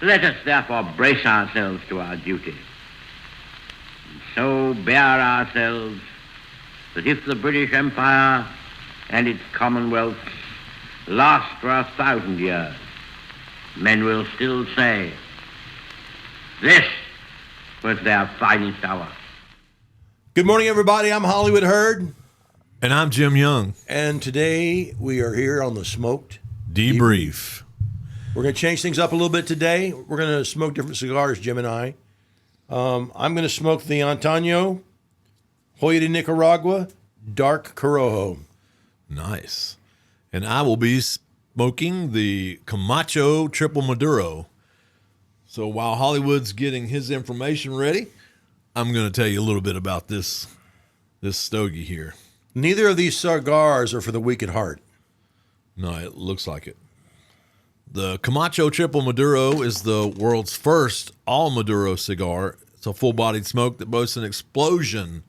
Let us therefore brace ourselves to our duty, and so bear ourselves that if the British Empire and its Commonwealth last for 1,000 years, men will still say, this was their finest hour. Good morning, everybody. I'm Hollywood Hurd. And I'm Jim Young. And today we are here on the Smoked Debrief. We're going to change things up a little bit today. We're going to smoke different cigars, Jim and I. I'm going to smoke the Antonio Hoyo de Nicaragua Dark Corojo. Nice. And I will be smoking the Camacho Triple Maduro. So while Hollywood's getting his information ready, I'm going to tell you a little bit about this stogie here. Neither of these cigars are for the weak at heart. No, it looks like it. The Camacho Triple Maduro is the world's first all-Maduro cigar. It's a full-bodied smoke that boasts an explosion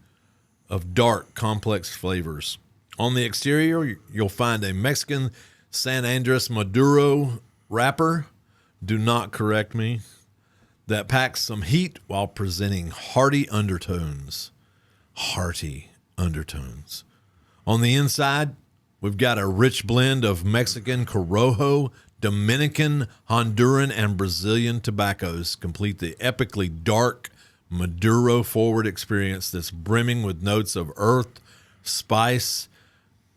of dark, complex flavors. On the exterior, you'll find a Mexican San Andres Maduro wrapper. Do not correct me. That packs some heat while presenting hearty undertones. Hearty undertones. On the inside, we've got a rich blend of Mexican Corojo, Dominican, Honduran, and Brazilian tobaccos complete the epically dark Maduro forward experience that's brimming with notes of earth, spice,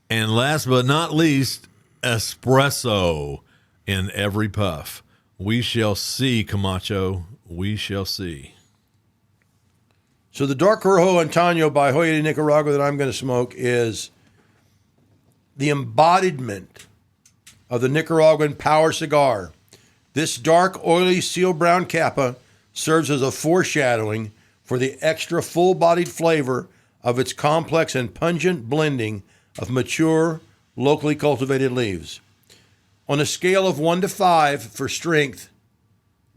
and last but not least, espresso in every puff. We shall see, Camacho. We shall see. So the Dark Corojo Antonio by Hoyo de Nicaragua that I'm going to smoke is the embodiment of the Nicaraguan power cigar. This dark, oily, seal brown capa serves as a foreshadowing for the extra full-bodied flavor of its complex and pungent blending of mature, locally cultivated leaves. On a scale of 1 to 5 for strength,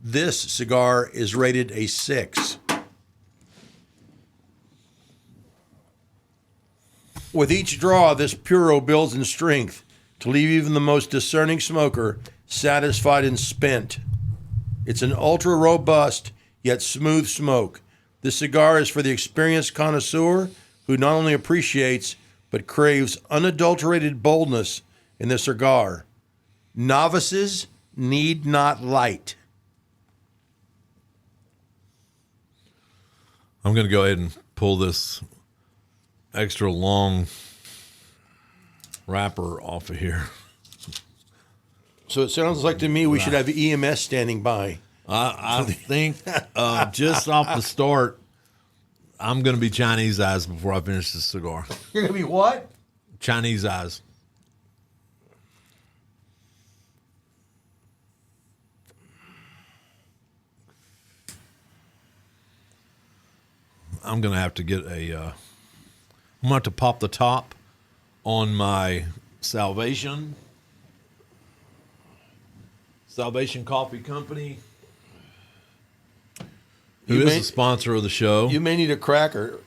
this cigar is rated a 6. With each draw, this puro builds in strength to leave even the most discerning smoker satisfied and spent. It's an ultra-robust yet smooth smoke. This cigar is for the experienced connoisseur who not only appreciates but craves unadulterated boldness in the cigar. Novices need not light. I'm going to go ahead and pull this extra long wrapper off of here. So it sounds like to me we should have EMS standing by. I think just off the start, I'm going to be Chinese eyes before I finish this cigar. You're going to be what? Chinese eyes. I'm going to have to get I'm going to have to pop the top on my Salvation Coffee Company, who is a sponsor of the show. You may need a cracker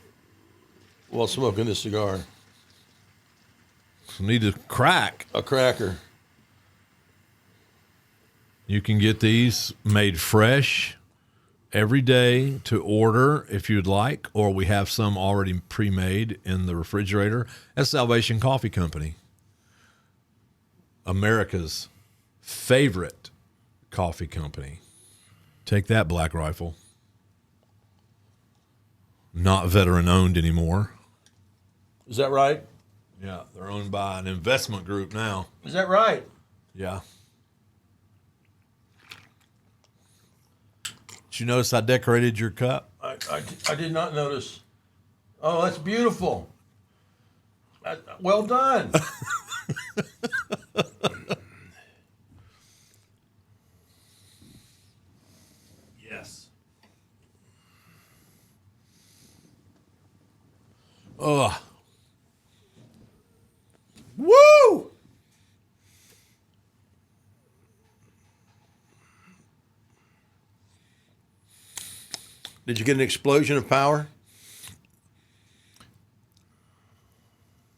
while smoking this cigar. Need to crack. A cracker. You can get these made fresh every day to order if you'd like, or we have some already pre-made in the refrigerator at Salvation Coffee Company, America's favorite coffee company. Take that, Black Rifle. Not veteran owned anymore. Is that right? Yeah, they're owned by an investment group now. Is that right? Yeah. Did you notice I decorated your cup? I did not notice. Oh, that's beautiful. Well done. Yes. Ugh. Woo! Did you get an explosion of power?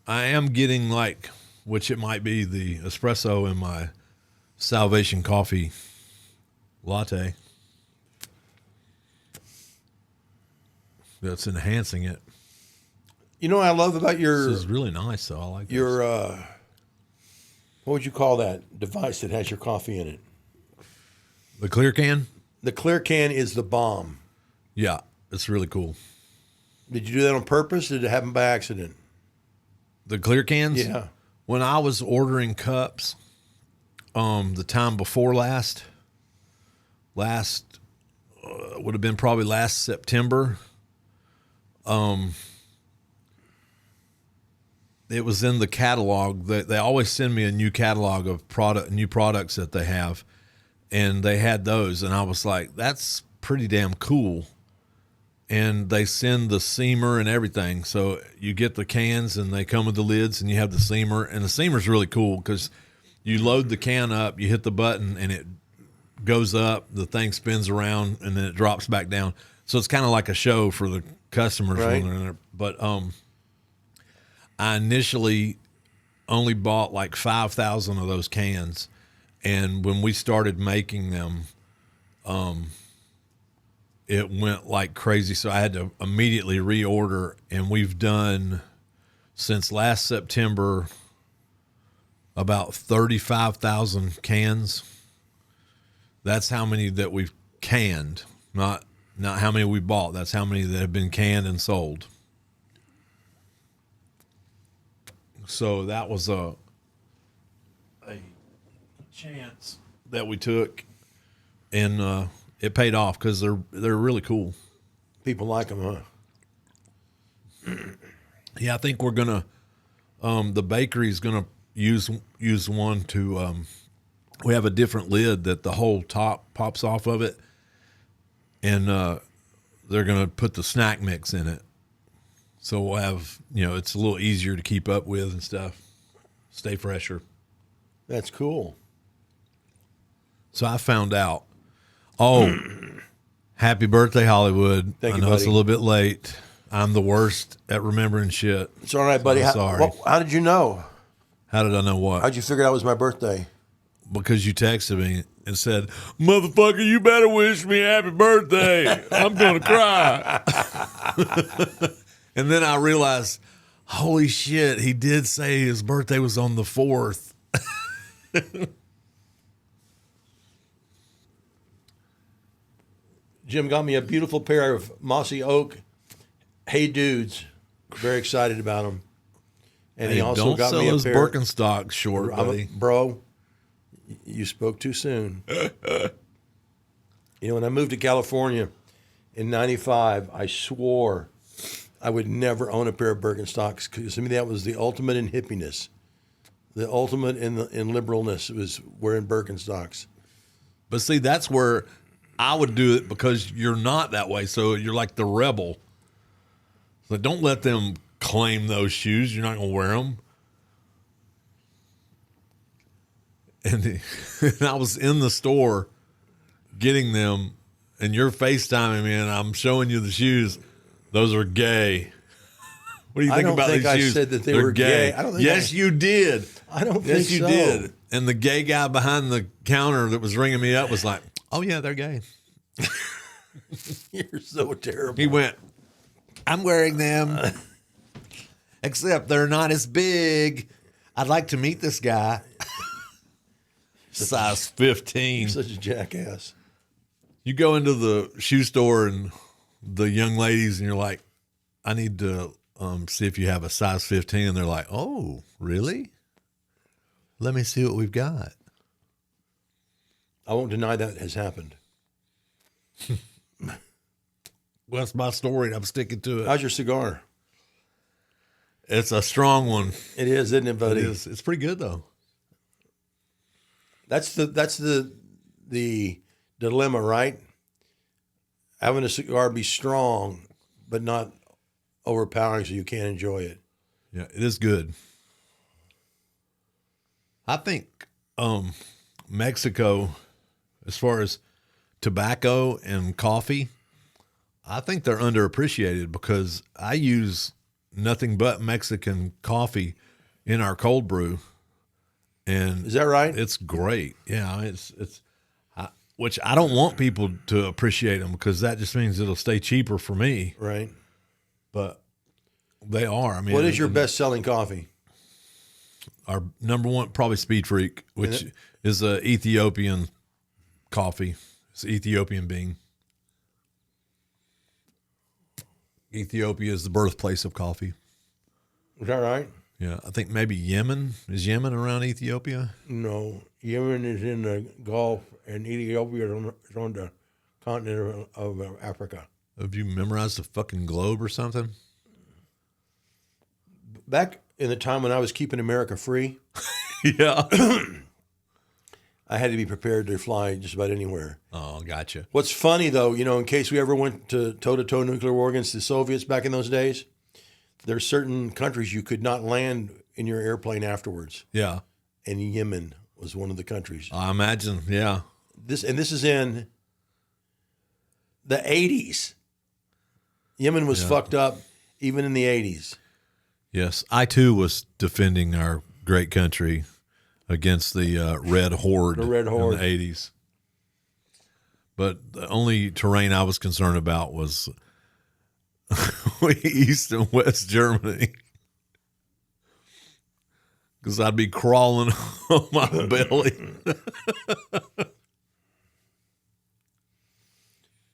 I am getting which it might be the espresso in my Salvation Coffee latte. That's enhancing it. You know what I love about your This is really nice, though. I like your this. what would you call that device that has your coffee in it? The clear can? The clear can is the bomb. Yeah, it's really cool. Did you do that on purpose? Or did it happen by accident? The clear cans? Yeah. When I was ordering cups, the time before last would have been probably last September. It was in the catalog. They always send me a new catalog of new products that they have, and they had those, and I was like, "That's pretty damn cool." And they send the seamer and everything, so you get the cans, and they come with the lids, and you have the seamer, and the seamer's really cool because you load the can up, you hit the button, and it goes up, the thing spins around, and then it drops back down. So it's kind of like a show for the customers Right. when they're in there. But I initially only bought like 5,000 of those cans, and when we started making them, it went like crazy. So I had to immediately reorder, and we've done since last September about 35,000 cans. That's how many that we've canned, not how many we bought. That's how many that have been canned and sold. So that was a chance that we took, and it paid off because they're really cool. People like them, huh? Yeah, I think we're gonna the bakery's gonna use one to we have a different lid that the whole top pops off of it, and they're gonna put the snack mix in it. So we'll have, it's a little easier to keep up with and stuff. Stay fresher. That's cool. So I found out. Oh, happy birthday, Hollywood. Thank you, I know it's a buddy. little bit late. I'm the worst at remembering shit. It's all right, buddy. I'm sorry. How did you know? How did I know what? How'd you figure out it was my birthday? Because you texted me and said, "Motherfucker, you better wish me happy birthday. I'm going to cry." And then I realized, holy shit, he did say his birthday was on the 4th. Jim got me a beautiful pair of mossy oak Hey Dudes. Very excited about them. And he Hey, also don't got sell me a those pair. Birkenstocks short, buddy. Bro, you spoke too soon. When I moved to California in '95, I swore I would never own a pair of Birkenstocks because to me that was the ultimate in hippiness. The ultimate in liberalness was wearing Birkenstocks. But see, that's where I would do it because you're not that way. So you're like the rebel. So don't let them claim those shoes. You're not going to wear them. And I was in the store getting them, and you're FaceTiming me, and I'm showing you the shoes. Those are gay. What do you think about these shoes? I don't think I said that they were gay. I don't think yes, you did. I don't think Yes, you so. did. And the gay guy behind the counter that was ringing me up was like, "Oh yeah, they're gay." You're so terrible. He went, "I'm wearing them, except they're not as big. I'd like to meet this guy." Size 15. You're such a jackass. You go into the shoe store and the young ladies, and you're like, "I need to see if you have a size 15." And they're like, "Oh, really? Let me see what we've got." I won't deny that has happened. Well, that's my story, and I'm sticking to it. How's your cigar? It's a strong one. It is, isn't it, It buddy? is. It's pretty good, though. That's the dilemma, right? Having a cigar be strong, but not overpowering, so you can't enjoy it. Yeah, it is good. I think Mexico, as far as tobacco and coffee, I think they're underappreciated because I use nothing but Mexican coffee in our cold brew, and Is that right? it's great. Yeah, which I don't want people to appreciate them because that just means it'll stay cheaper for me. Right. But they are. I mean, What is your best-selling coffee? Our number one, probably Speed Freak, which is a Ethiopian coffee. It's Ethiopian bean. Ethiopia is the birthplace of coffee. Is that right? Yeah, I think maybe Yemen. Is Yemen around Ethiopia? No. Yemen is in the Gulf, and Ethiopia is on the continent of Africa. Have you memorized the fucking globe or something? Back in the time when I was keeping America free, Yeah. I had to be prepared to fly just about anywhere. Oh, gotcha. What's funny, though, in case we ever went to toe-to-toe nuclear war against the Soviets back in those days, there's certain countries you could not land in your airplane afterwards. Yeah. And Yemen was one of the countries. I imagine, yeah. This is in the 80s. Yemen was fucked up even in the 80s. Yes, I too was defending our great country against the Red Horde, Red Horde in the 80s. But the only terrain I was concerned about was East and West Germany. Because I'd be crawling on my belly.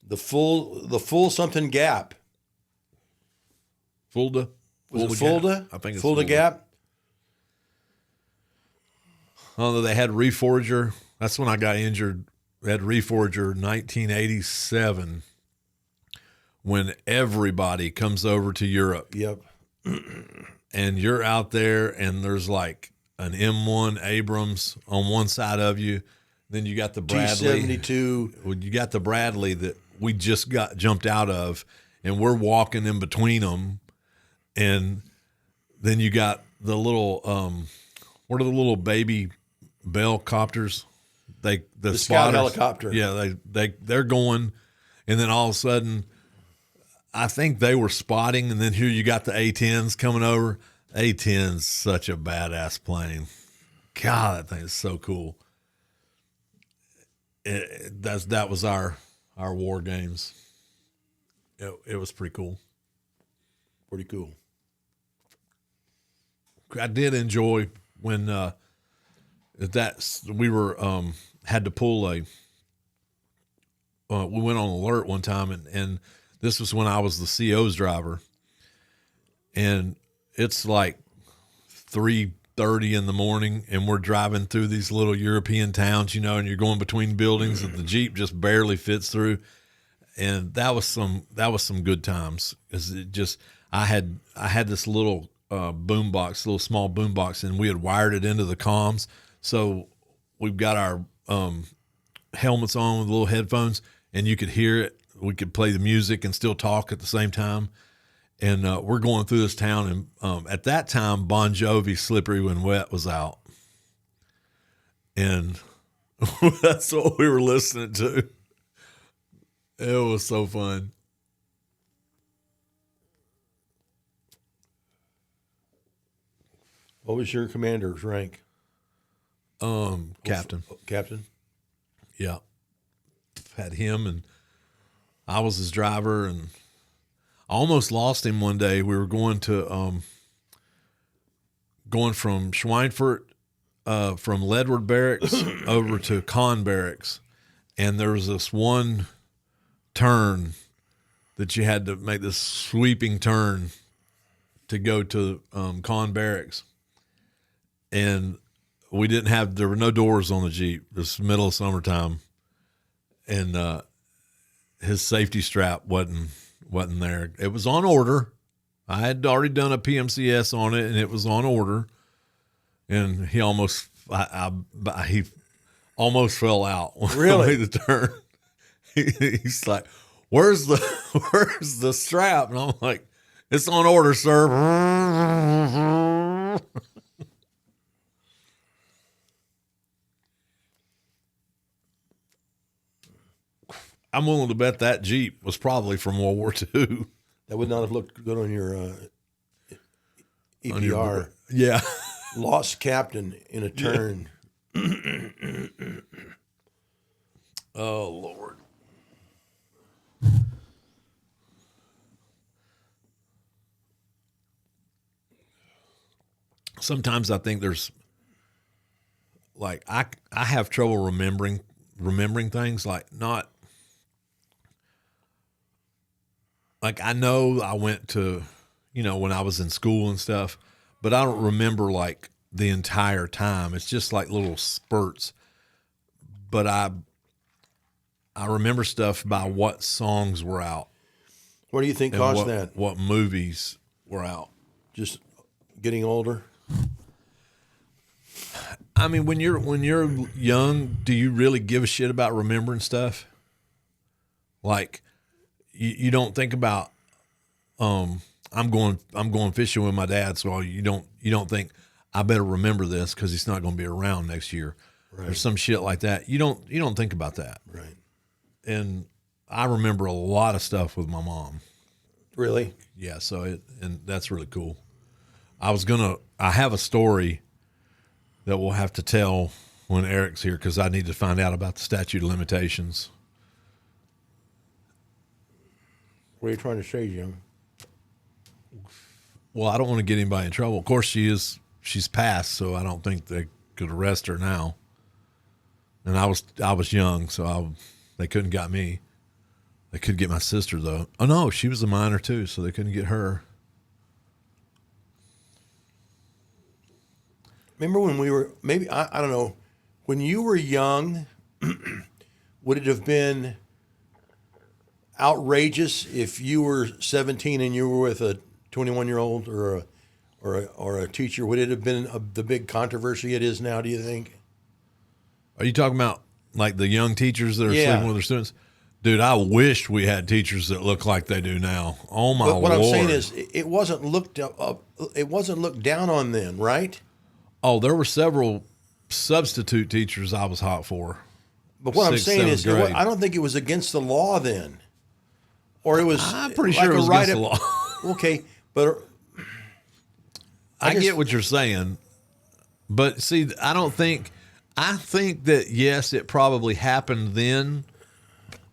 The full something gap. Fulda? Was it Fulda? I think it's Fulda Gap. Although they had Reforger. That's when I got injured. They had Reforger 1987 when everybody comes over to Europe. Yep. And you're out there and there's like an M1 Abrams on one side of you. Then you got the Bradley. T-72. Well, you got the Bradley that we just got jumped out of, and we're walking in between them. And then you got the little, what are the little baby Bell copters? The Scout spotters. helicopter. Yeah, they're going, and then all of a sudden, I think they were spotting, and then here you got the A-10s coming over. A-10's such a badass plane. God, that thing is so cool. That was our war games. It was pretty cool. Pretty cool. I did enjoy when we were had to pull we went on alert one time, and this was when I was the CO's driver, and it's like 3:30 in the morning, and we're driving through these little European towns, and you're going between buildings, and the Jeep just barely fits through, and that was some good times. Cause I had this little little small boom box, and we had wired it into the comms, so we've got our helmets on with little headphones, and you could hear it. We could play the music and still talk at the same time. And we're going through this town, and at that time, Bon Jovi "Slippery When Wet" was out, and that's what we were listening to. It was so fun. What was your commander's rank? Captain. Captain? Yeah. Had him, and I was his driver, and I almost lost him one day. We were going from Schweinfurt, from Ledward Barracks over to Con Barracks, and there was this one turn that you had to make, this sweeping turn to go to Con Barracks, and there were no doors on the Jeep. It was middle of summertime, and his safety strap wasn't there. It was on order. I had already done a PMCS on it, and it was on order. And he almost fell out when Really? I made the turn. He's like, "Where's the strap?" And I'm like, "It's on order, sir." I'm willing to bet that Jeep was probably from World War II. That would not have looked good on your EPR. Yeah. Lost captain in a turn. Oh, Lord. Sometimes I think there's like I have trouble remembering things, like not like I know I went to, when I was in school and stuff, but I don't remember like the entire time. It's just like little spurts. But I remember stuff by what songs were out. What do you think and caused that? What movies were out. Just getting older? I mean, when you're young, do you really give a shit about remembering stuff? Like, you don't think about, I'm going fishing with my dad, so you don't think I better remember this because he's not going to be around next year, right, or some shit like that. You don't think about that, right? And I remember a lot of stuff with my mom. Really? Yeah. And that's really cool. I have a story that we'll have to tell when Eric's here, because I need to find out about the statute of limitations. What are you trying to say, Jim? Well, I don't want to get anybody in trouble. Of course, she's passed, so I don't think they could arrest her now. And I was young, so they couldn't got me. They could get my sister, though. Oh, no, she was a minor, too, so they couldn't get her. Remember when we were, maybe, I don't know, when you were young, would it have been outrageous if you were 17 and you were with a 21-year-old or a teacher? Would it have been the big controversy it is now, do you think? Are you talking about like the young teachers that are sleeping with their students? Dude, I wish we had teachers that look like they do now. Oh my Lord! What I'm saying is, it wasn't looked down on then, right? Oh, there were several substitute teachers I was hot for. But what I'm saying is, I don't think it was against the law then, or it was. I'm pretty sure it was against the law. Okay, but I get what you're saying, but see, I think that yes, it probably happened then,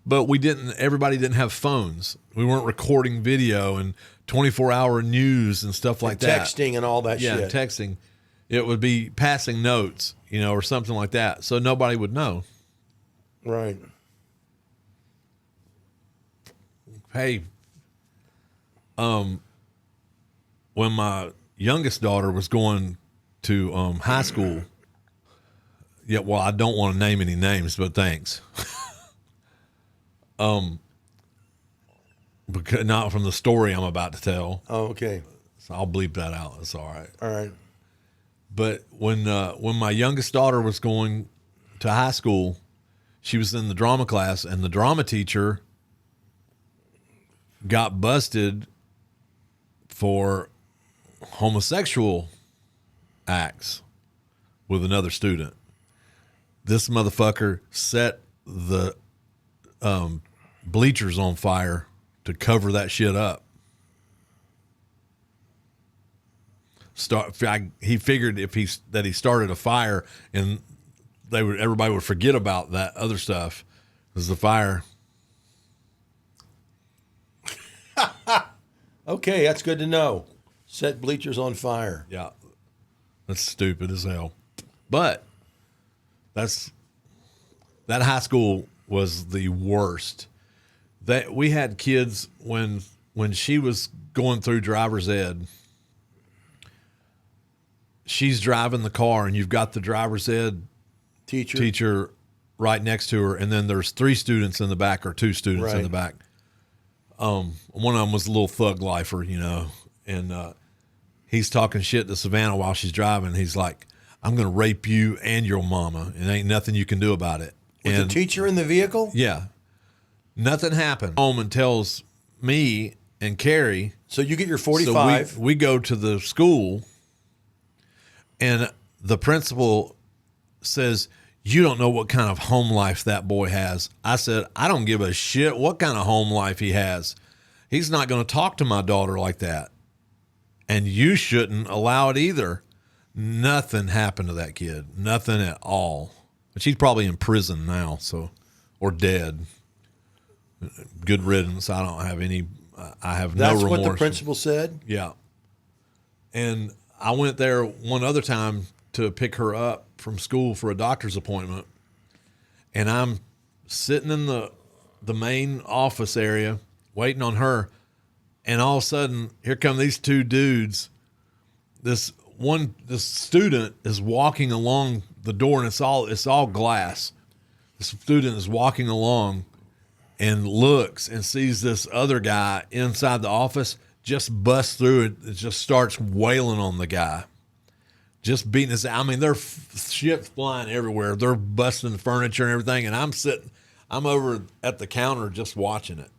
but everybody didn't have phones. We weren't recording video and 24-hour news and stuff like that. Texting and all that shit. Yeah, texting. It would be passing notes, or something like that. So nobody would know. Right. Hey, when my youngest daughter was going to high school, yeah, well, I don't want to name any names, but thanks. Because not from the story I'm about to tell. Oh, okay. So I'll bleep that out. That's all right. All right. But when my youngest daughter was going to high school, she was in the drama class, and the drama teacher got busted for homosexual acts with another student. This motherfucker set the bleachers on fire to cover that shit up. He figured that he started a fire and everybody would forget about that other stuff. Because the fire. Okay, that's good to know. Set bleachers on fire. Yeah, that's stupid as hell. But that high school was the worst. That we had kids when she was going through driver's ed. She's driving the car, and you've got the driver's ed teacher right next to her, and then there's 3 students in the back or 2 students in the back. One of them was a little thug lifer, and he's talking shit to Savannah while she's driving. He's like, "I'm going to rape you and your mama, and ain't nothing you can do about it." With the teacher in the vehicle? Yeah. Nothing happened. Home and tells me and Carrie. So you get your 45. So we go to the school, and the principal says, "You don't know what kind of home life that boy has." I said, "I don't give a shit what kind of home life he has. He's not going to talk to my daughter like that. And you shouldn't allow it either." Nothing happened to that kid. Nothing at all. But she's probably in prison now, so or dead. Good riddance. I don't have any. I have That's no remorse. what the principal said? Yeah. And I went there one other time to pick her up from school for a doctor's appointment. And I'm sitting in the main office area waiting on her. And all of a sudden, here come these two dudes. This student is walking along the door, and it's all glass. This student is walking along and looks and sees this other guy inside the office, just busts through it. It just starts wailing on the guy, just beating his. I mean, there's shit flying everywhere. They're busting the furniture and everything. And I'm over at the counter just watching it.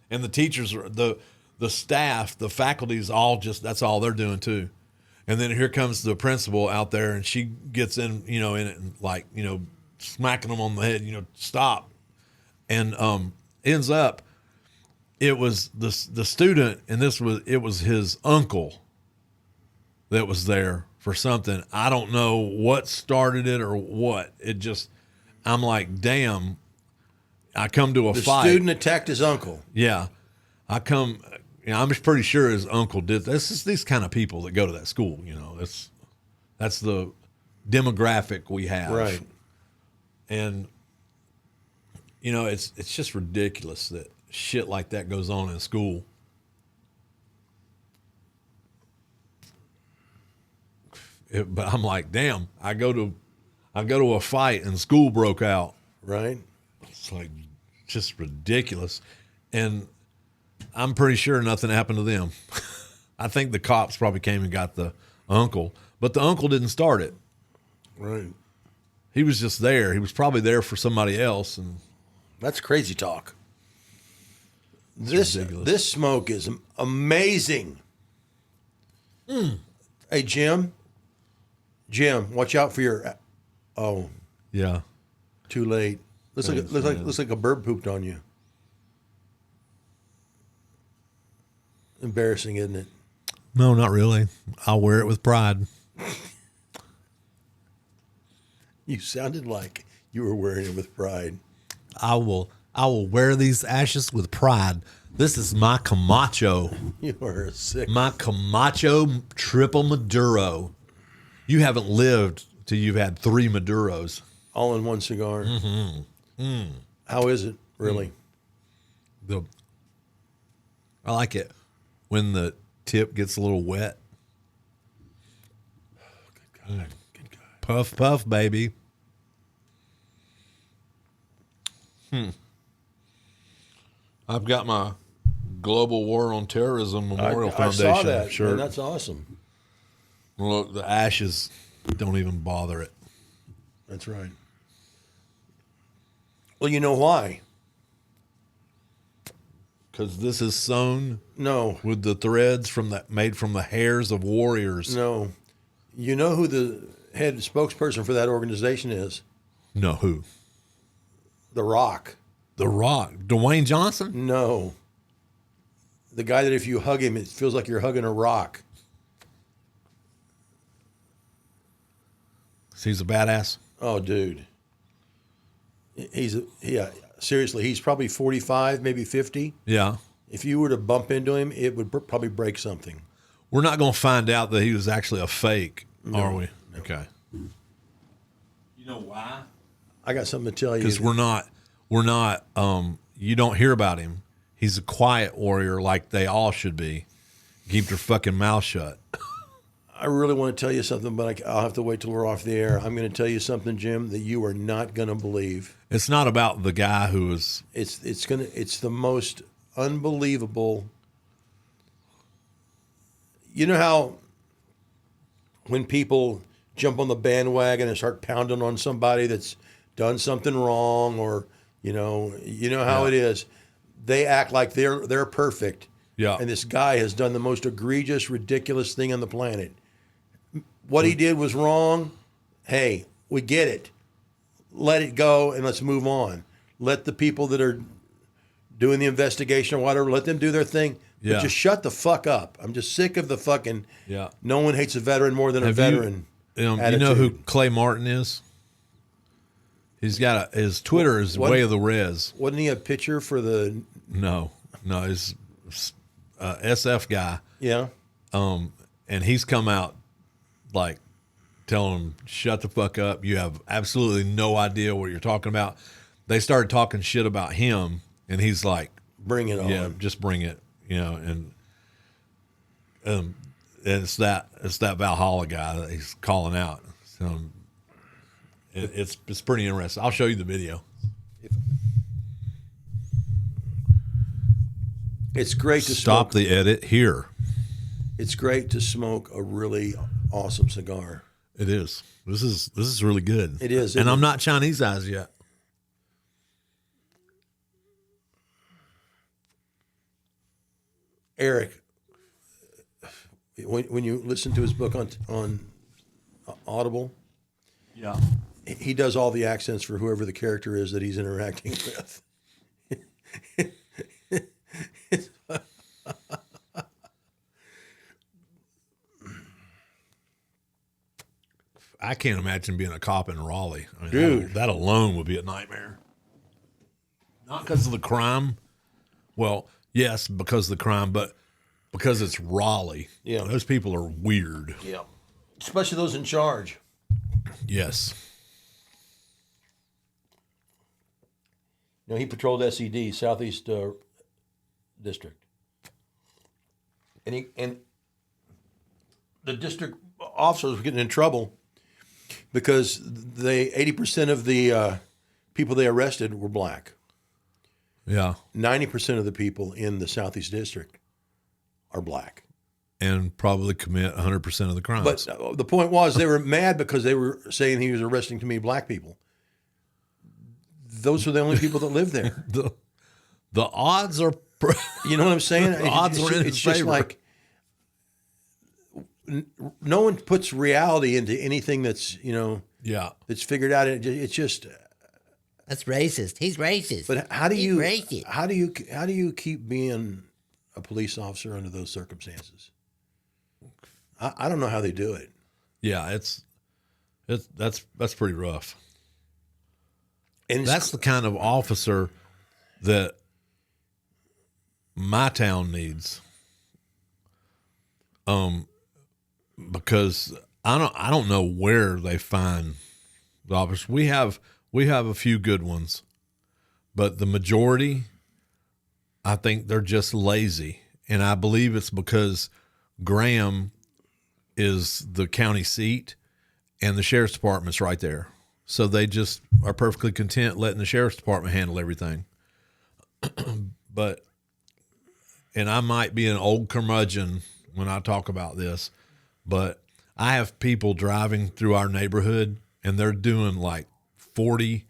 And the teachers, the staff, the faculty is all that's all they're doing too. And then here comes the principal out there, and she gets in it and like, smacking them on the head, stop. And ends up, it was the student, and it was his uncle that was there for something. I don't know what started it or what. I'm like, damn. I come to a fight. The student attacked his uncle. Yeah. I'm just pretty sure his uncle did. This is these kind of people that go to that school, that's the demographic we have. Right. And, it's just ridiculous that shit like that goes on in school. But I'm like, damn, I go to a fight and school broke out. Right. It's like just ridiculous. And I'm pretty sure nothing happened to them. I think the cops probably came and got the uncle, but the uncle didn't start it. Right. He was just there. He was probably there for somebody else. And that's crazy talk. This smoke is amazing. Hey, Jim, watch out for your. Oh, yeah. Too late. Looks like a bird pooped on you. Embarrassing, isn't it? No, not really. I'll wear it with pride. You sounded like you were wearing it with pride. I will wear these ashes with pride. This is my Camacho. You are sick. My Camacho Triple Maduro. You haven't lived till you've had 3 Maduros. All in one cigar. Mm-hmm. How is it, really? I like it when the tip gets a little wet. Good guy. Good guy. Puff, puff, baby. I've got my Global War on Terrorism Memorial Foundation. I saw that. Sure. Man, that's awesome. Look, the ashes don't even bother it. That's right. Well, you know why? Because this is sewn. No. With the threads made from the hairs of warriors. No. You know who the head spokesperson for that organization is? No, who? The Rock. The Rock. Dwayne Johnson? No. The guy that if you hug him, it feels like you're hugging a rock. So he's a badass? Oh, dude. Seriously, he's probably 45, maybe 50. Yeah. If you were to bump into him, it would probably break something. We're not going to find out that he was actually a fake, are we? No. Okay. You know why? I got something to tell you. Because we're not, you don't hear about him. He's a quiet warrior like they all should be. Keep their fucking mouth shut. I really want to tell you something, but I'll have to wait till we're off the air. I'm going to tell you something, Jim, that you are not going to believe. It's not about the guy who was. It's the most unbelievable. You know how when people jump on the bandwagon and start pounding on somebody that's done something wrong, or you know how it is. They act like they're perfect. Yeah. And this guy has done the most egregious, ridiculous thing on the planet. What he did was wrong. Hey, we get it. Let it go and let's move on. Let the people that are doing the investigation or whatever, let them do their thing. Yeah. But just shut the fuck up. I'm just sick of the fucking no one hates a veteran more than a veteran. You know who Clay Martin is? He's got his Twitter is Way of the Res. Wasn't he a pitcher for the? No, he's SF guy. Yeah. And he's come out like telling him, shut the fuck up. You have absolutely no idea what you're talking about. They started talking shit about him, and he's like, bring it on. Yeah, just bring it, and it's that Valhalla guy that he's calling out. So it's pretty interesting. I'll show you the video. It's great to stop the edit here. It's great to smoke a really awesome cigar. It is. This is really good. It is. And I'm not Chinese eyes yet. Eric, when you listen to his book on Audible, yeah, he does all the accents for whoever the character is that he's interacting with. I can't imagine being a cop in Raleigh. I mean, dude, that alone would be a nightmare. Not because of the crime. Well, yes, because of the crime, but because it's Raleigh. Yeah. Those people are weird. Yeah. Especially those in charge. Yes. You know, he patrolled SED, Southeast District. And the district officers were getting in trouble because 80% of the people they arrested were black. Yeah. 90% of the people in the Southeast District are black. And probably commit 100% of the crimes. But the point was they were mad because they were saying he was arresting too many black people. Those are the only people that live there. The odds are... You know what I'm saying? The odds are in his It's just favor. like no one puts reality into anything that's, that's figured out. It's just... That's racist. He's racist. But how do He's you racist. how do you keep being a police officer under those circumstances? I don't know how they do it. Yeah, that's pretty rough. And that's the kind of officer that my town needs. Because I don't know where they find the officers. We have a few good ones, but the majority, I think they're just lazy. And I believe it's because Graham is the county seat and the sheriff's department's right there. So they just are perfectly content letting the sheriff's department handle everything. And I might be an old curmudgeon when I talk about this, but I have people driving through our neighborhood and they're doing like 40,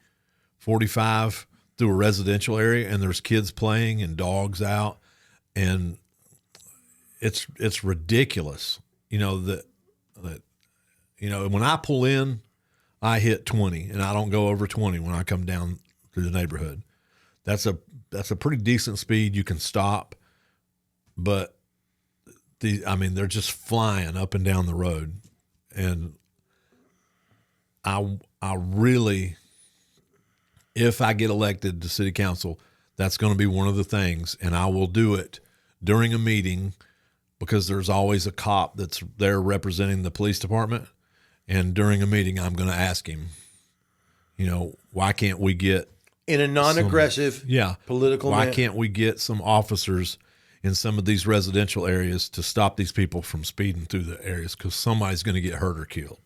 45 through a residential area, and there's kids playing and dogs out, and it's ridiculous. That when I pull in, I hit 20 and I don't go over 20 when I come down through the neighborhood. That's a pretty decent speed. You can stop, but they're just flying up and down the road. And I really, if I get elected to city council, that's going to be one of the things, and I will do it during a meeting because there's always a cop that's there representing the police department. And during a meeting, I'm going to ask him, why can't we get in a non-aggressive political why can't we get some officers in some of these residential areas to stop these people from speeding through the areas, because somebody's going to get hurt or killed.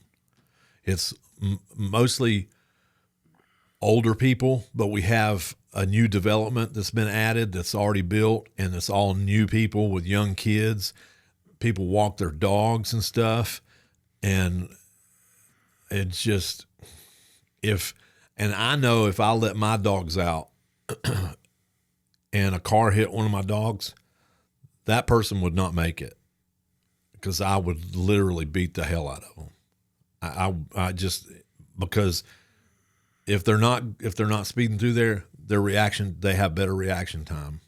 It's mostly older people, but we have a new development that's been added that's already built, and it's all new people with young kids. People walk their dogs and stuff, and it's just and I know if I let my dogs out and a car hit one of my dogs, that person would not make it because I would literally beat the hell out of them. I just, because if they're not speeding through their reaction, they have better reaction time.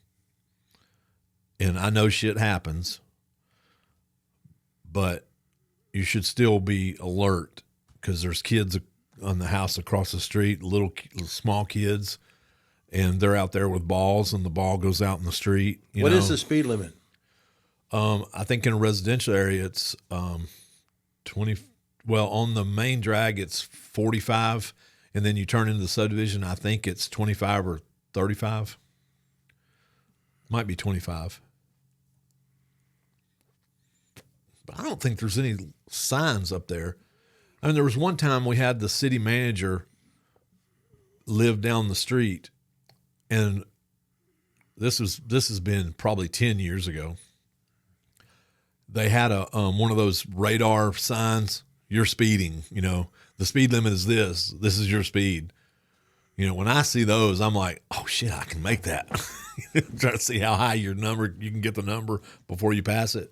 And I know shit happens, but you should still be alert because there's kids on the house across the street, little small kids, and they're out there with balls, and the ball goes out in the street. What is the speed limit? I think in a residential area, it's 20. Well, on the main drag, it's 45, and then you turn into the subdivision. I think it's 25 or 35. Might be 25. But I don't think there's any signs up there. I mean, there was one time we had the city manager live down the street, and this has been probably 10 years ago. They had a one of those radar signs. You're speeding, the speed limit is this. This is your speed. When I see those, I'm like, oh shit, I can make that. Try to see how high you can get the number before you pass it.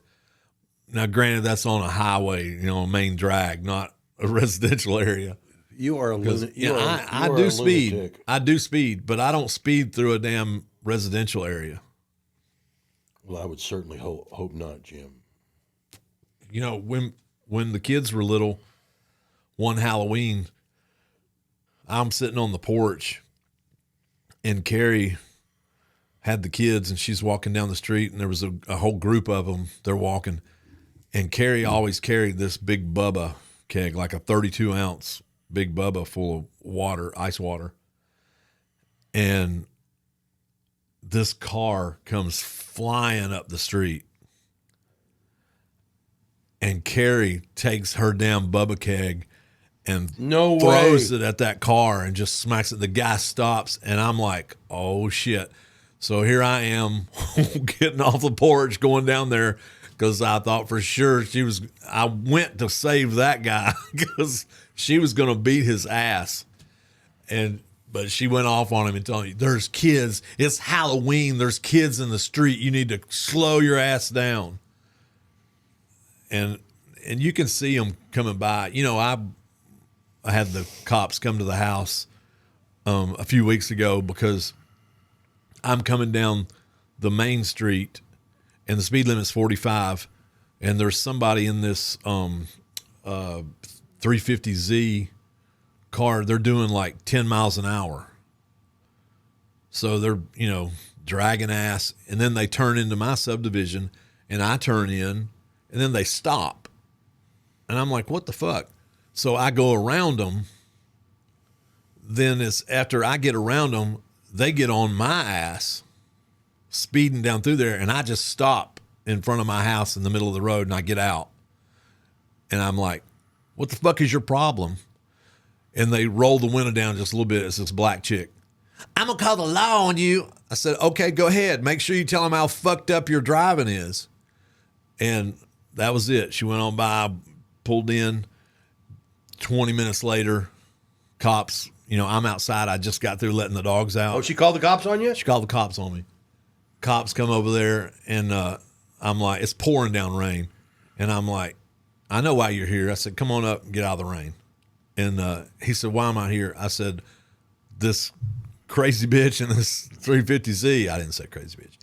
Now, granted, that's on a highway, a main drag, not a residential area. You are a lunatic. I do speed. I do speed, but I don't speed through a damn residential area. Well, I would certainly hope not, Jim. When the kids were little, one Halloween, I'm sitting on the porch, and Carrie had the kids, and she's walking down the street, and there was a whole group of them. They're walking, and Carrie always carried this big Bubba keg, like a 32-ounce big Bubba full of water, ice water. And this car comes flying up the street. And Carrie takes her damn Bubba keg and throws it at that car and just smacks it. The guy stops, and I'm like, oh, shit. So here I am getting off the porch, going down there, because I thought for sure I went to save that guy because she was going to beat his ass. But she went off on him and told him, there's kids. It's Halloween. There's kids in the street. You need to slow your ass down. And you can see them coming by. I had the cops come to the house a few weeks ago because I'm coming down the main street and the speed limit's 45, and there's somebody in this 350Z car. They're doing like 10 miles an hour. So they're, dragging ass, and then they turn into my subdivision, and I turn in. And then they stop. And I'm like, what the fuck? So I go around them. Then it's after I get around them, they get on my ass, speeding down through there. And I just stop in front of my house in the middle of the road, and I get out. And I'm like, what the fuck is your problem? And they roll the window down just a little bit. It's this black chick. I'm going to call the law on you. I said, okay, go ahead. Make sure you tell them how fucked up your driving is. And that was it. She went on by, pulled in. 20 minutes later, cops, I'm outside. I just got through letting the dogs out. Oh, she called the cops on you? She called the cops on me. Cops come over there, and I'm like, it's pouring down rain. And I'm like, I know why you're here. I said, come on up and get out of the rain. And he said, why am I here? I said, this crazy bitch in this 350Z. I didn't say crazy bitch.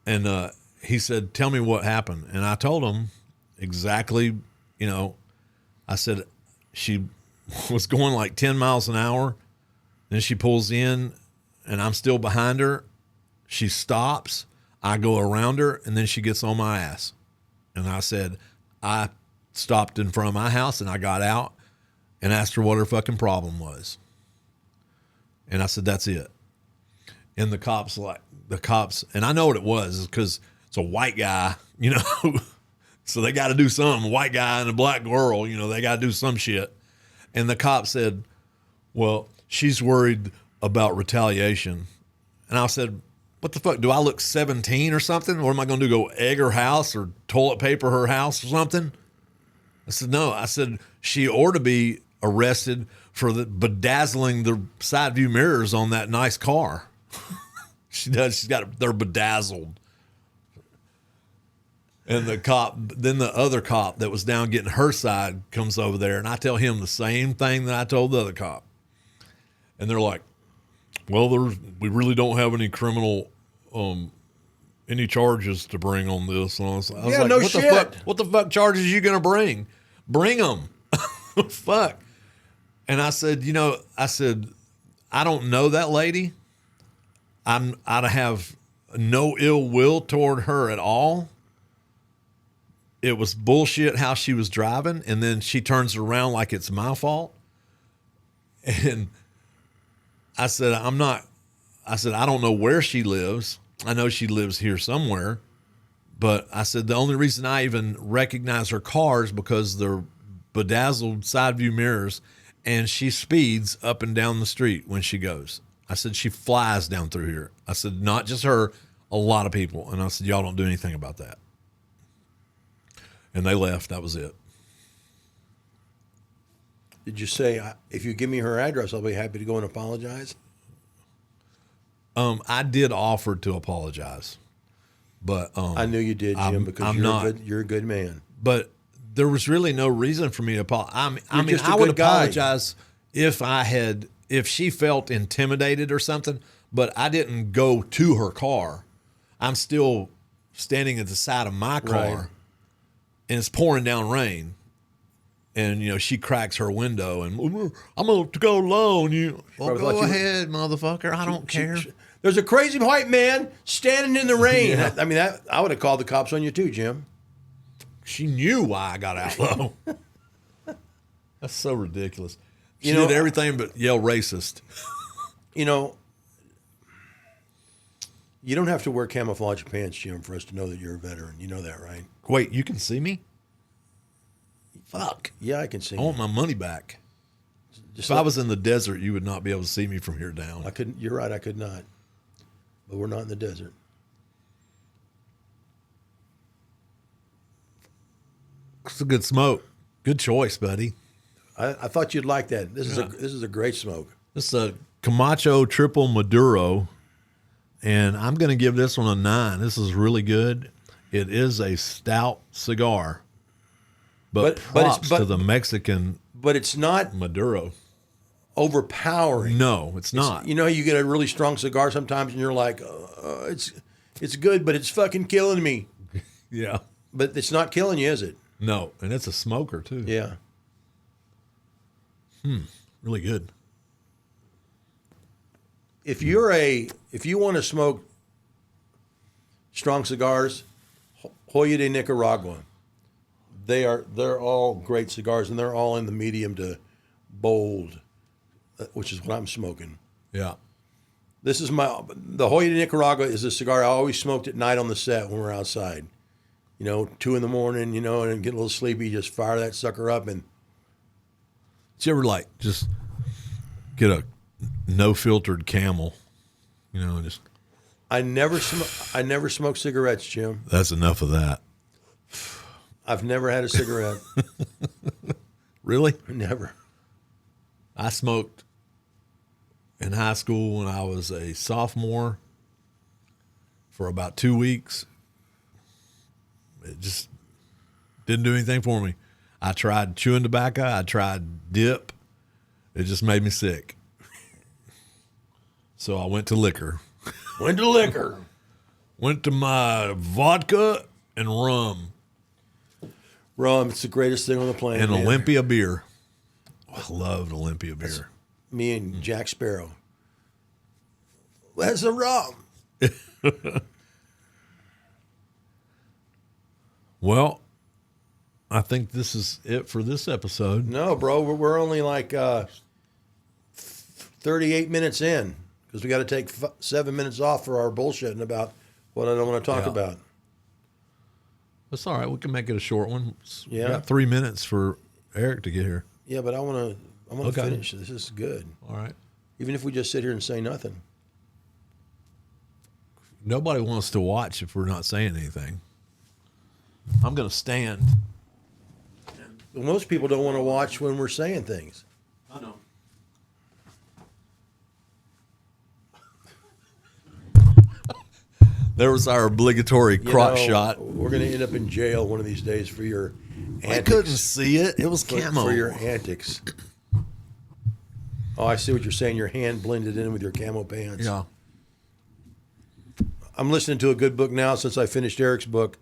And he said, tell me what happened. And I told him exactly, I said she was going like 10 miles an hour. Then she pulls in, and I'm still behind her. She stops. I go around her, and then she gets on my ass. And I said, I stopped in front of my house, and I got out and asked her what her fucking problem was. And I said, that's it. And the cops, and I know what it was because it's a white guy, so they got to do something. A white guy and a black girl, they got to do some shit. And the cop said, well, she's worried about retaliation. And I said, what the fuck? Do I look 17 or something? What am I going to do? Go egg her house or toilet paper her house or something? I said, no. I said, she ought to be arrested for bedazzling the side view mirrors on that nice car. She does. They're bedazzled. And then the other cop that was down getting her side comes over there, and I tell him the same thing that I told the other cop. And they're like, well, we really don't have any criminal, any charges to bring on this. And I was like, no shit. What the fuck charges you going to bring? Bring them. Fuck. And I said, I don't know that lady. I have no ill will toward her at all. It was bullshit how she was driving, and then she turns around like it's my fault. And I said, I don't know where she lives. I know she lives here somewhere. But I said, the only reason I even recognize her car is because they're bedazzled side view mirrors, and she speeds up and down the street when she goes. I said, she flies down through here. I said, not just her, a lot of people. And I said, y'all don't do anything about that. And they left. That was it. Did you say, if you give me her address, I'll be happy to go and apologize? I did offer to apologize. But I knew you did, Jim, because you're a good man. But there was really no reason for me to apologize. I would apologize if she felt intimidated or something, but I didn't go to her car. I'm still standing at the side of my car, right. And it's pouring down rain. And, she cracks her window and, I'm going to go alone. Go ahead, motherfucker. I don't care. There's a crazy white man standing in the rain. Yeah. I would have called the cops on you too, Jim. She knew why I got out, though. That's so ridiculous. She did everything but yell racist. You don't have to wear camouflage pants, Jim, for us to know that you're a veteran. You know that, right? Wait, you can see me? Fuck. Yeah, I can see I want my money back. If I was in the desert, you would not be able to see me from here down. I couldn't. You're right, I could not. But we're not in the desert. It's a good smoke. Good choice, buddy. I thought you'd like that. This is a great smoke. This is a Camacho Triple Maduro, and I'm going to give this one a 9. This is really good. It is a stout cigar, but props to the Mexican. But it's not Maduro. Overpowering. No, it's not. You get a really strong cigar sometimes, and you're like, it's good, but it's fucking killing me. Yeah, but it's not killing you, is it? No, and it's a smoker too. Yeah. Really good. If you want to smoke strong cigars, Hoyo de Nicaragua. They're all great cigars, and they're all in the medium to bold, which is what I'm smoking. Yeah. The Hoyo de Nicaragua is a cigar I always smoked at night on the set when we're outside. 2 a.m, and get a little sleepy, just fire that sucker up. And did you ever just get a no filtered Camel? Just I never smoked cigarettes, Jim. That's enough of that. I've never had a cigarette. Really? Never. I smoked in high school when I was a sophomore for about 2 weeks. It just didn't do anything for me. I tried chewing tobacco. I tried dip. It just made me sick. So I went to liquor. Went Went to my vodka and rum. Rum, it's the greatest thing on the planet. And Olympia beer. I loved Olympia beer. That's me and Jack Sparrow. That's a rum. Well, I think this is it for this episode. No, bro, we're only 38 minutes in because we got to take 7 minutes off for our bullshitting about what I don't want to talk about. That's all right. We can make it a short one. We got 3 minutes for Eric to get here. Yeah, but I want to finish. This is good. All right. Even if we just sit here and say nothing. Nobody wants to watch if we're not saying anything. I'm going to stand. Most people don't want to watch when we're saying things. I know. There was our obligatory crotch shot. We're going to end up in jail one of these days for your antics. I couldn't see it. It was camo. For your antics. Oh, I see what you're saying. Your hand blended in with your camo pants. Yeah. I'm listening to a good book now since I finished Eric's book.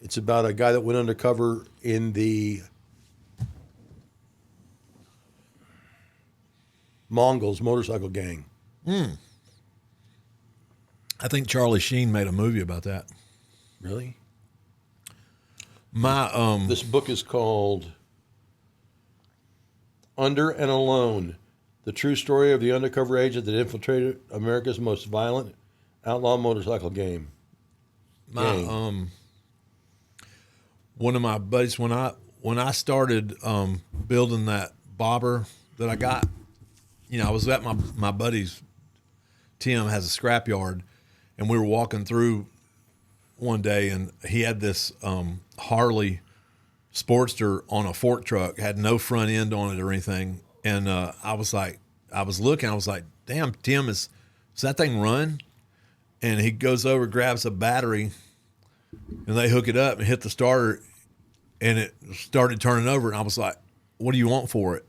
It's about a guy that went undercover in the Mongols motorcycle gang. I think Charlie Sheen made a movie about that. Really? My This book is called Under and Alone, the true story of the undercover agent that infiltrated America's most violent outlaw motorcycle gang. one of my buddies, when I started building that bobber that I got, I was at my buddy's. Tim has a scrapyard, and we were walking through one day, and he had this Harley Sportster on a fork truck, had no front end on it or anything. And I was like, damn, Tim, does that thing run? And he goes over, grabs a battery, and they hook it up and hit the starter, and it started turning over. And I was like, what do you want for it?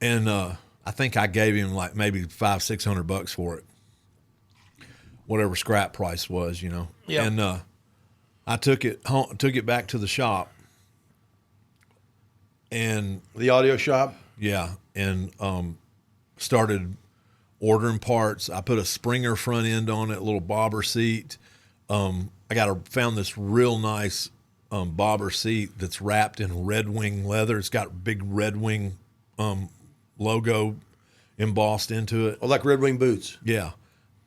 And I think I gave him like maybe $500-600 for it, whatever scrap price was, Yeah. And I took it home, took it back to the shop, and The audio shop. yeah, and started ordering parts. I put a Springer front end on it, a little bobber seat. I found this real nice bobber seat that's wrapped in Red Wing leather. It's got big Red Wing logo embossed into it. Oh, like Red Wing boots. Yeah,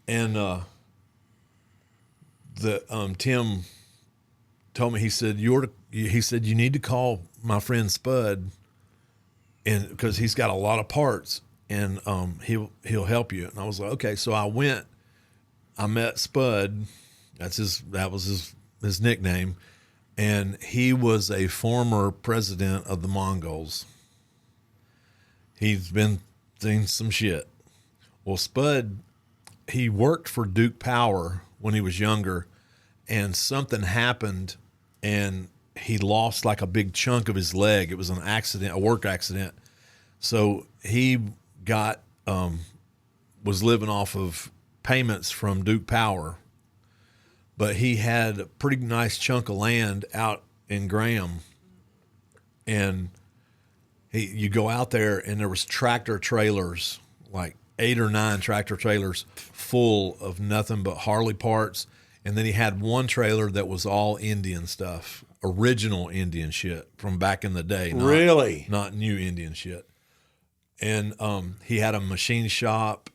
and Tim told me, he said you need to call my friend Spud, and because he's got a lot of parts, and he'll help you. And I was like, okay. So I met Spud. That was his nickname, and he was a former president of the Mongols. He's been seen some shit. Well, Spud, he worked for Duke Power when he was younger, and something happened, and he lost like a big chunk of his leg. It was an accident, a work accident. So he was living off of payments from Duke Power, but he had a pretty nice chunk of land out in Graham, and you go out there, and there was tractor trailers, like 8 or 9 tractor trailers full of nothing but Harley parts. And then he had one trailer that was all Indian stuff, original Indian shit from back in the day. Really? Not new Indian shit. And he had a machine shop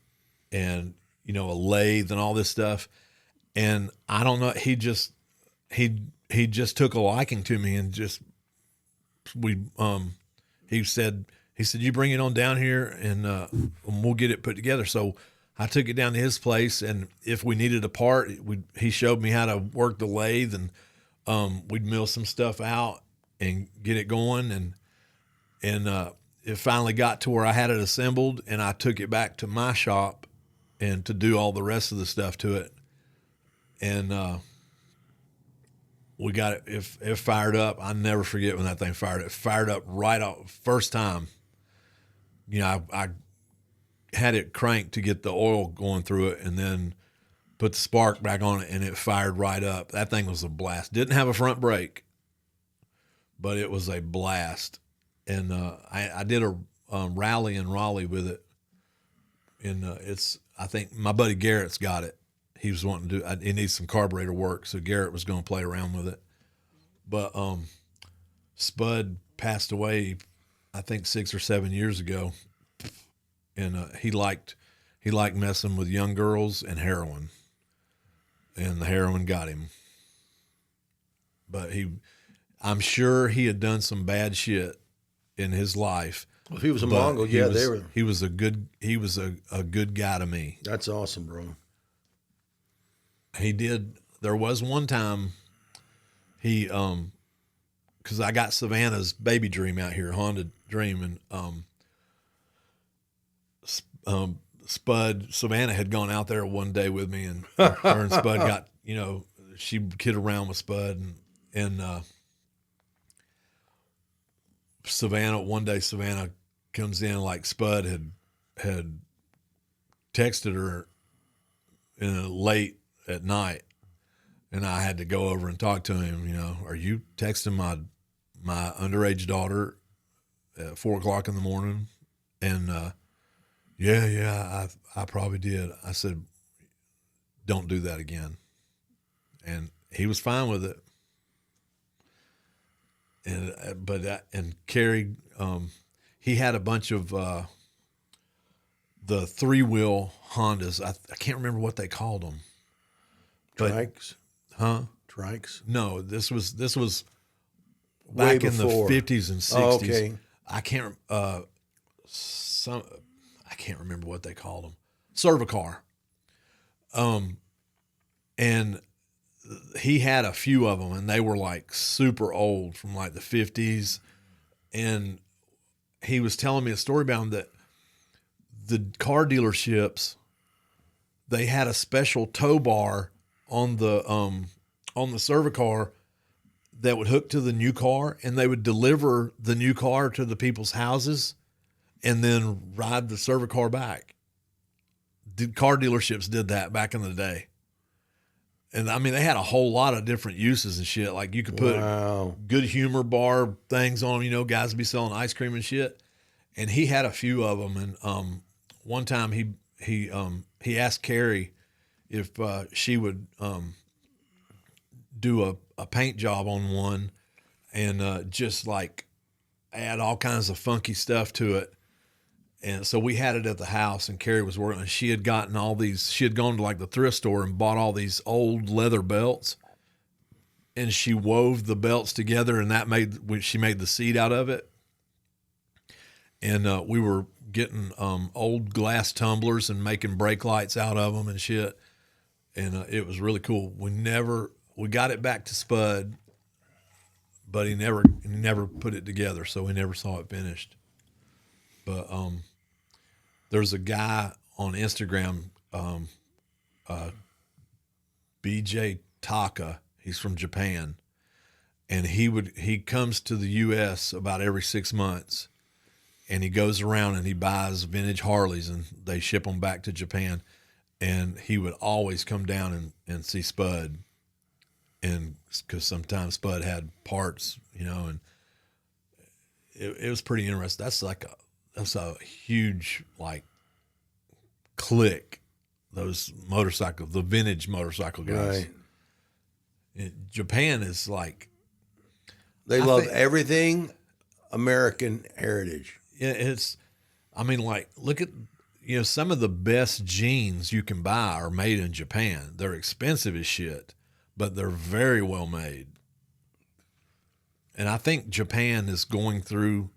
and, a lathe and all this stuff. And I don't know, he just took a liking to me, and he said, you bring it on down here, and we'll get it put together. So I took it down to his place, and if we needed a part, he showed me how to work the lathe, and we'd mill some stuff out and get it going. And it finally got to where I had it assembled, and I took it back to my shop and to do all the rest of the stuff to it. And we got it. It fired up. I never forget when that thing fired. It fired up right off first time. I had it cranked to get the oil going through it, and then put the spark back on it, and it fired right up. That thing was a blast. Didn't have a front brake, but it was a blast. And I did a rally in Raleigh with it, and I think my buddy Garrett's got it. He was wanting to do. It needs some carburetor work, so Garrett was going to play around with it. But Spud passed away, I think 6 or 7 years ago, and he liked messing with young girls and heroin, and the heroin got him. But I'm sure he had done some bad shit in his life. Well, if he was a Mongol, they were. He was a good guy to me. That's awesome, bro. He did. There was one time he, because I got Savannah's baby Dream out here, Honda Dream, and Savannah had gone out there one day with me, and her and Spud got, she kid around with Spud, and Savannah comes in, like Spud had texted her late at night, and I had to go over and talk to him. Are you texting my underage daughter at 4:00 in the morning? And Yeah, I probably did. I said, don't do that again. And he was fine with it. And Kerry, he had a bunch of the 3-wheel Hondas. I can't remember what they called them. Trikes? Huh? Trikes? No, this was Way back in the before. 50s and 60s. Oh, okay. I can't remember what they called them. Cervicar. And he had a few of them, and they were like super old from like the 50s. And he was telling me a story about them that the car dealerships, they had a special tow bar on the Cervicar that would hook to the new car, and they would deliver the new car to the people's houses and then ride the Cervicar back. The car dealerships did that back in the day. And I mean, they had a whole lot of different uses and shit. Like you could put good humor bar things on, guys would be selling ice cream and shit. And he had a few of them. And one time he asked Carrie if she would do a paint job on one and just like add all kinds of funky stuff to it. And so we had it at the house, and Carrie was working, and she had gone to like the thrift store and bought all these old leather belts, and she wove the belts together, and she made the seat out of it. And we were getting old glass tumblers and making brake lights out of them and shit. And it was really cool. We got it back to Spud, but he never put it together, so we never saw it finished. But there's a guy on Instagram, BJ Taka. He's from Japan, and he comes to the U.S. about every 6 months, and he goes around and he buys vintage Harleys, and they ship them back to Japan. And he would always come down and see Spud, and because sometimes Spud had parts, and it was pretty interesting. That's a huge like clique. Those motorcycles, the vintage motorcycle guys. Right. Japan is like they love everything American heritage. Yeah, look at some of the best jeans you can buy are made in Japan. They're expensive as shit, but they're very well made. And I think Japan is going through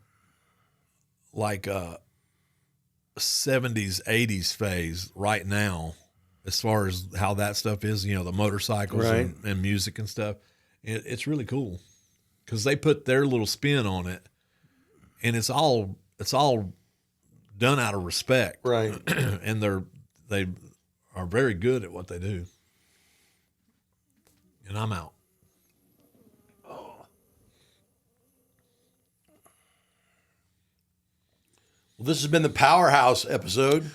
like a 70s, 80s phase right now, as far as how that stuff is, the motorcycles right. and music and stuff. It's really cool because they put their little spin on it, and it's all done out of respect. Right. And they are very good at what they do. And I'm out. Well, this has been the Powerhouse episode.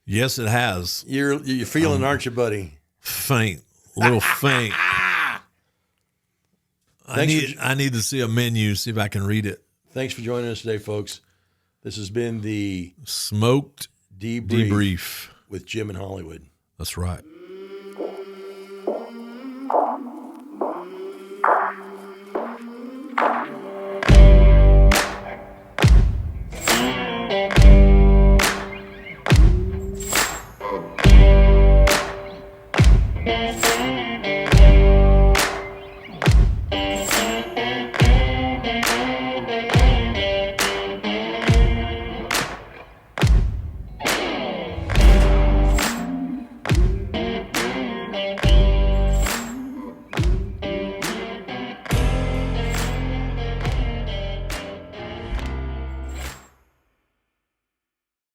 Yes, it has. You're feeling, aren't you, buddy? Faint, a little faint. I need to see a menu, see if I can read it. Thanks for joining us today, folks. This has been the Smoked Debrief with Jim in Hollywood. That's right.